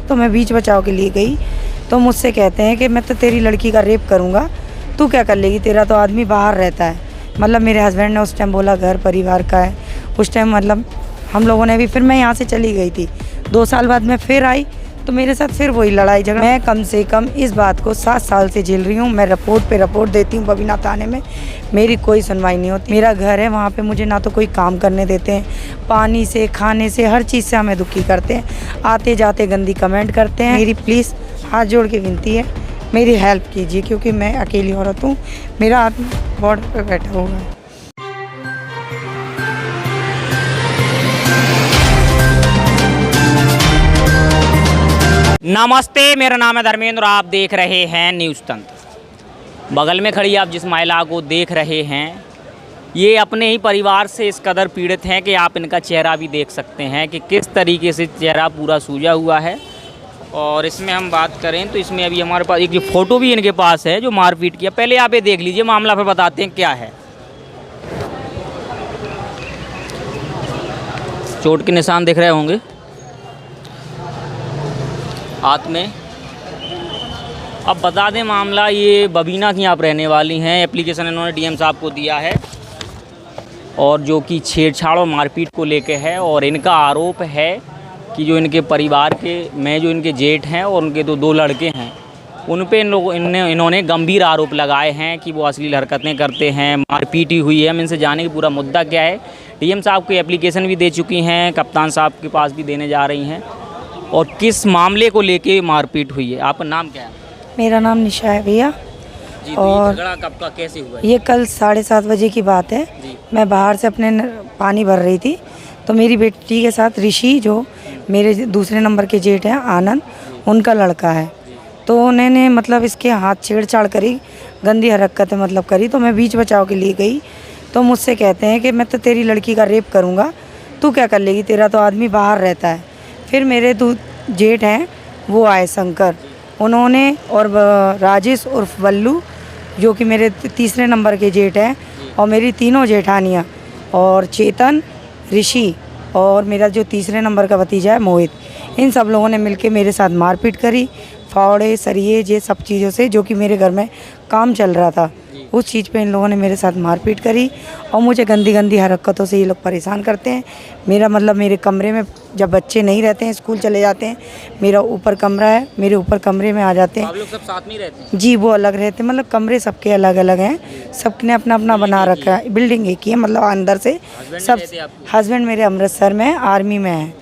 तो मैं बीच बचाव के लिए गई तो मुझसे कहते हैं कि मैं तो तेरी लड़की का रेप करूँगा, तू क्या कर लेगी, तेरा तो आदमी बाहर रहता है। मतलब मेरे हस्बैंड ने उस टाइम बोला घर परिवार का है। उस टाइम मतलब हम लोगों ने भी, फिर मैं यहाँ से चली गई थी। 2 साल बाद मैं फिर आई तो मेरे साथ फिर वही लड़ाई झगड़ा। मैं कम से कम इस बात को 7 साल से झेल रही हूँ। मैं रिपोर्ट पे रिपोर्ट देती हूँ बबीना थाने में, मेरी कोई सुनवाई नहीं होती। मेरा घर है, वहाँ पे मुझे ना तो कोई काम करने देते हैं, पानी से खाने से हर चीज़ से हमें दुखी करते हैं। आते जाते गंदी कमेंट करते हैं। मेरी प्लीज़ हाथ जोड़ के विनती है, मेरी हेल्प कीजिए, क्योंकि मैं अकेली औरत हूँ, मेरा आदमी बॉर्डर पर बैठा हुआ है। नमस्ते, मेरा नाम है धर्मेंद्र, आप देख रहे हैं न्यूज़ तंत्र। बगल में खड़ी आप जिस महिला को देख रहे हैं, ये अपने ही परिवार से इस कदर पीड़ित हैं कि आप इनका चेहरा भी देख सकते हैं कि किस तरीके से चेहरा पूरा सूजा हुआ है। और इसमें हम बात करें तो इसमें अभी हमारे पास एक फ़ोटो भी इनके पास है जो मारपीट किया। पहले आप ये देख लीजिए मामला, फिर बताते हैं क्या है। चोट के निशान दिख रहे होंगे हाथ में। अब बता दें मामला, ये बबीना की आप रहने वाली हैं। एप्लीकेशन इन्होंने डीएम साहब को दिया है और जो कि छेड़छाड़ और मारपीट को लेके है। और इनका आरोप है कि जो इनके परिवार के में जो इनके जेठ हैं और उनके दो लड़के हैं, उन पे इन्होंने गंभीर आरोप लगाए हैं कि वो अश्लील हरकतें करते हैं, मारपीट ही हुई है। हम इनसे जाने की पूरा मुद्दा क्या है। डीएम साहब को एप्लीकेशन भी दे चुकी हैं, कप्तान साहब के पास भी देने जा रही हैं। और किस मामले को लेके मारपीट हुई है। आपका नाम क्या है? मेरा नाम निशा है भैया। जी, और झगड़ा कब का कैसे हुआ है? ये कल 7:30 बजे की बात है। मैं बाहर से अपने पानी भर रही थी तो मेरी बेटी के साथ ऋषि, जो मेरे दूसरे नंबर के जेठ हैं, आनंद, उनका लड़का है, तो उन्होंने मतलब इसके हाथ छेड़छाड़ करी, गंदी हरकतें मतलब करी। तो मैं बीच बचाव के लिए गई तो मुझसे कहते हैं कि मैं तो तेरी लड़की का रेप करूँगा, तू क्या कर लेगी, तेरा तो आदमी बाहर रहता है। फिर मेरे जेठ हैं वो आए, शंकर, उन्होंने, और राजेश उर्फ बल्लू जो कि मेरे तीसरे नंबर के जेठ हैं, और मेरी तीनों जेठानियाँ, और चेतन, ऋषि और मेरा जो तीसरे नंबर का भतीजा है मोहित, इन सब लोगों ने मिलके मेरे साथ मारपीट करी, फावड़े सरिये ये सब चीज़ों से, जो कि मेरे घर में काम चल रहा था उस चीज़ पे इन लोगों ने मेरे साथ मारपीट करी। और मुझे गंदी गंदी हरकतों से ये लोग परेशान करते हैं। मेरा मतलब मेरे कमरे में जब बच्चे नहीं रहते हैं, स्कूल चले जाते हैं, मेरा ऊपर कमरा है, मेरे ऊपर कमरे में आ जाते हैं। आप लोग सब साथ में रहते हैं? जी, वो अलग रहते हैं, मतलब कमरे सबके अलग अलग हैं, सबने अपना अपना बना रखा है। बिल्डिंग एक ही है, मतलब अंदर से सब। हस्बैंड मेरे अमृतसर में आर्मी में है,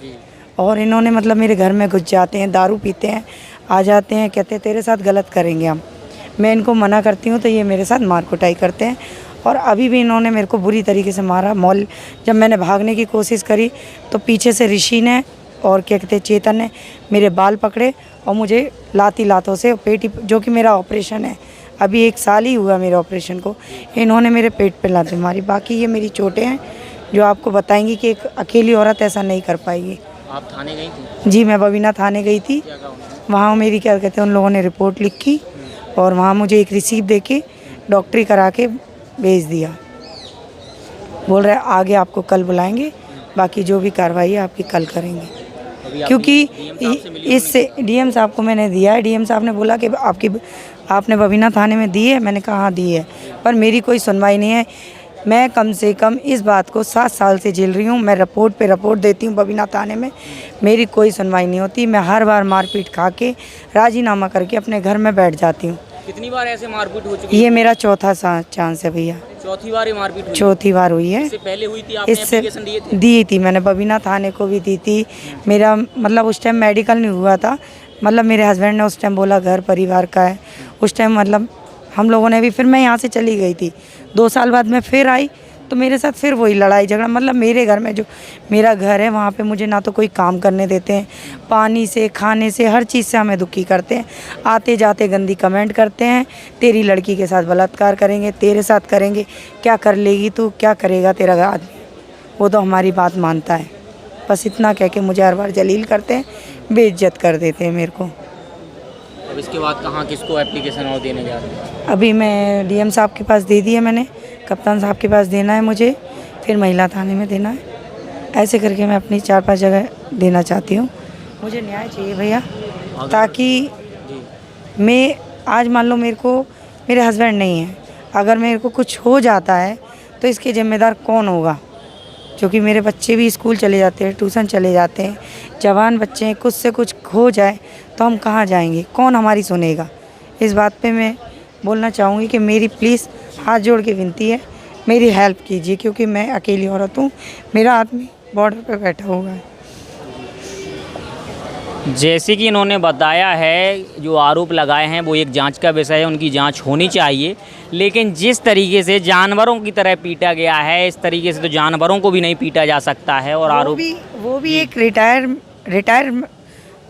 और इन्होंने मतलब मेरे घर में घुस जाते हैं, दारू पीते हैं, आ जाते हैं, कहते हैं तेरे साथ गलत करेंगे हम। मैं इनको मना करती हूँ तो ये मेरे साथ मार कुटाई करते हैं। और अभी भी इन्होंने मेरे को बुरी तरीके से मारा। मॉल जब मैंने भागने की कोशिश करी तो पीछे से ऋषि ने और क्या कहते हैं चेतन ने मेरे बाल पकड़े और मुझे लातों से पेट, जो कि मेरा ऑपरेशन है, अभी 1 साल ही हुआ मेरे ऑपरेशन को, इन्होंने मेरे पेट पे लातें मारी। बाकी ये मेरी चोटें हैं जो आपको बताएंगी कि एक अकेली औरत ऐसा नहीं कर पाएगी। आप थाने गई थी? जी, मैं बबीना थाने गई थी। वहाँ मेरी क्या कहते हैं उन लोगों ने रिपोर्ट लिखी और वहाँ मुझे एक रिसीप्ट देके डॉक्टरी करा के भेज दिया। बोल रहे आगे आपको कल बुलाएंगे, बाकी जो भी कार्रवाई है आपकी कल करेंगे। क्योंकि इससे डीएम साहब को मैंने दिया है, डीएम साहब ने बोला कि आपने बबीना थाने में दी है। मैंने कहा हाँ दी है, पर मेरी कोई सुनवाई नहीं है। मैं कम से कम इस बात को 7 साल से झेल रही हूँ। मैं रिपोर्ट पे रिपोर्ट देती हूँ बबीना थाने में, मेरी कोई सुनवाई नहीं होती। मैं हर बार मारपीट खा के राजीनामा करके अपने घर में बैठ जाती हूँ। कितनी बार ऐसे मारपीट हो चुकी है? ये मेरा चौथा चांस है भैया। चौथी बार ही मारपीट हुई? चौथी बार हुई है। इससे पहले हुई थी? आपने एप्लीकेशन दिए थे? दी थी मैंने, बबीना थाने को भी दी थी। मेरा मतलब उस टाइम मेडिकल नहीं हुआ था, मतलब मेरे हस्बैंड ने उस टाइम बोला घर परिवार का है। उस टाइम मतलब हम लोगों ने भी, फिर मैं यहाँ से चली गई थी। 2 साल बाद मैं फिर आई तो मेरे साथ फिर वही लड़ाई झगड़ा। मतलब मेरे घर में जो मेरा घर है वहाँ पे मुझे ना तो कोई काम करने देते हैं, पानी से खाने से हर चीज़ से हमें दुखी करते हैं। आते जाते गंदी कमेंट करते हैं, तेरी लड़की के साथ बलात्कार करेंगे, तेरे साथ करेंगे, क्या कर लेगी तू, क्या करेगा तेरा आदमी, वो तो हमारी बात मानता है। बस इतना कह के मुझे हर बार जलील करते हैं, बेइज्जत कर देते हैं मेरे को। अब इसके बाद कहाँ किसको एप्लीकेशन और देने जा रहे हैं? अभी मैं डीएम साहब के पास दे दी है मैंने, कप्तान साहब के पास देना है मुझे, फिर महिला थाने में देना है। ऐसे करके मैं अपनी 4-5 जगह देना चाहती हूँ। मुझे न्याय चाहिए भैया, ताकि मैं आज मान लो मेरे को मेरे हस्बैंड नहीं है, अगर मेरे को कुछ हो जाता है तो इसके जिम्मेदार कौन होगा? क्योंकि मेरे बच्चे भी स्कूल चले जाते हैं, ट्यूशन चले जाते हैं, जवान बच्चे हैं, कुछ से कुछ हो जाए तो हम कहाँ जाएंगे? कौन हमारी सुनेगा? इस बात पे मैं बोलना चाहूँगी कि मेरी प्लीज़ हाथ जोड़ के विनती है, मेरी हेल्प कीजिए, क्योंकि मैं अकेली औरत हूँ, मेरा आदमी बॉर्डर पर बैठा हुआ है। जैसे कि इन्होंने बताया है, जो आरोप लगाए हैं वो एक जांच का विषय है, उनकी जांच होनी चाहिए, लेकिन जिस तरीके से जानवरों की तरह पीटा गया है, इस तरीके से तो जानवरों को भी नहीं पीटा जा सकता है। और आरोप वो भी एक रिटायर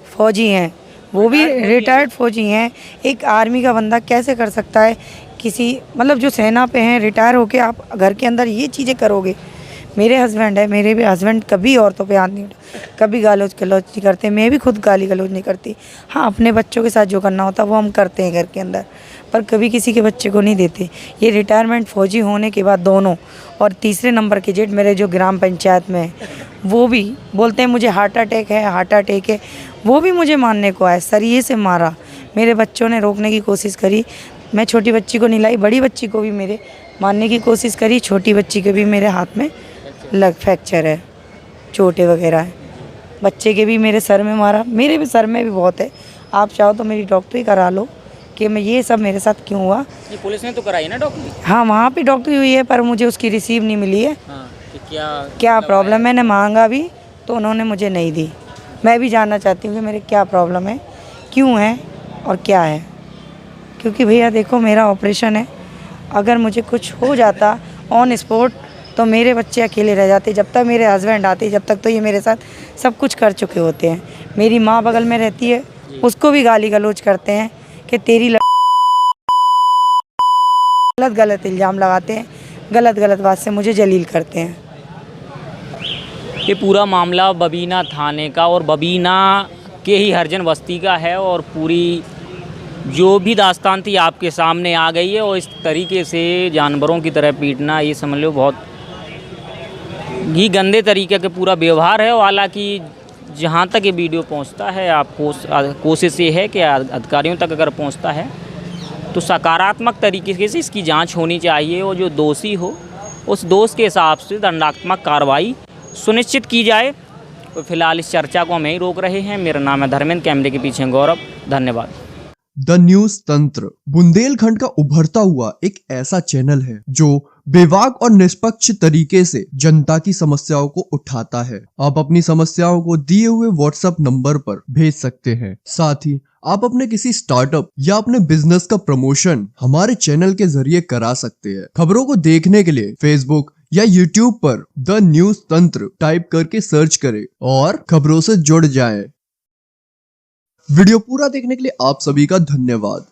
फौजी हैं, वो भी रिटायर्ड फौजी हैं। एक आर्मी का बंदा कैसे कर सकता है? किसी मतलब जो सेना पे हैं, रिटायर होके आप घर के अंदर ये चीज़ें करोगे? मेरे हस्बैंड है, मेरे भी हस्बैंड कभी औरतों पे हाथ नहीं उठा, कभी गालोज गलौज नहीं करते, मैं भी खुद गाली गलौज नहीं करती। हाँ, अपने बच्चों के साथ जो करना होता है वो हम करते हैं घर के अंदर, पर कभी किसी के बच्चे को नहीं देते। ये रिटायरमेंट फौजी होने के बाद दोनों, और तीसरे नंबर के जेठ मेरे जो ग्राम पंचायत में है, वो भी बोलते हैं मुझे हार्ट अटैक है, हार्ट अटैक है। वो भी मुझे मारने को आए, सरिये से मारा। मेरे बच्चों ने रोकने की कोशिश करी, मैं छोटी बच्ची को नहीं लाई, बड़ी बच्ची को भी मेरे मारने की कोशिश करी, छोटी बच्ची के भी मेरे हाथ में फ्रैक्चर है, चोटें वगैरह है। बच्चे के भी मेरे सर में मारा, मेरे भी सर में भी बहुत है। आप चाहो तो मेरी डॉक्टरी करा लो कि मैं ये सब मेरे साथ क्यों हुआ। ये पुलिस ने तो कराई ना डॉक्टरी? हाँ, वहाँ पे डॉक्टरी हुई है, पर मुझे उसकी रिसीव नहीं मिली है। हाँ, कि क्या प्रॉब्लम, मैंने मांगा भी तो उन्होंने मुझे नहीं दी। मैं भी जानना चाहती हूँ कि मेरे क्या प्रॉब्लम है, क्यों है और क्या है। क्योंकि भैया देखो, मेरा ऑपरेशन है, अगर मुझे कुछ हो जाता ऑन स्पॉट तो मेरे बच्चे अकेले रह जाते। जब तक मेरे हस्बैंड आते, जब तक तो ये मेरे साथ सब कुछ कर चुके होते हैं। मेरी माँ बगल में रहती है, उसको भी गाली गलौज करते हैं कि तेरी गलत इल्ज़ाम लगाते हैं, गलत बात से मुझे जलील करते हैं। ये पूरा मामला बबीना थाने का और बबीना के ही हरिजन बस्ती का है, और पूरी जो भी दास्तान थी आपके सामने आ गई है। और इस तरीके से जानवरों की तरह पीटना, ये समझ लो बहुत ही गंदे तरीके का पूरा व्यवहार है। और हालांकि जहाँ तक ये वीडियो पहुँचता है, आपको कोशिश ये है कि अधिकारियों तक अगर पहुँचता है तो सकारात्मक तरीके से इसकी जांच होनी चाहिए, और जो दोषी हो उस दोष के हिसाब से दंडात्मक कार्रवाई सुनिश्चित की जाए। तो फिलहाल इस चर्चा को हम यहीं रोक रहे हैं। मेरा नाम है धर्मेंद्र, कैमरे के पीछे गौरव। धन्यवाद। द न्यूज तंत्र बुंदेलखंड का उभरता हुआ एक ऐसा चैनल है जो बेबाक और निष्पक्ष तरीके से जनता की समस्याओं को उठाता है। आप अपनी समस्याओं को दिए हुए व्हाट्सएप नंबर पर भेज सकते हैं। साथ ही आप अपने किसी स्टार्टअप या अपने बिजनेस का प्रमोशन हमारे चैनल के जरिए करा सकते हैं। खबरों को देखने के लिए फेसबुक या यूट्यूब पर द न्यूज तंत्र टाइप करके सर्च करें और खबरों से जुड़ जाएं। वीडियो पूरा देखने के लिए आप सभी का धन्यवाद।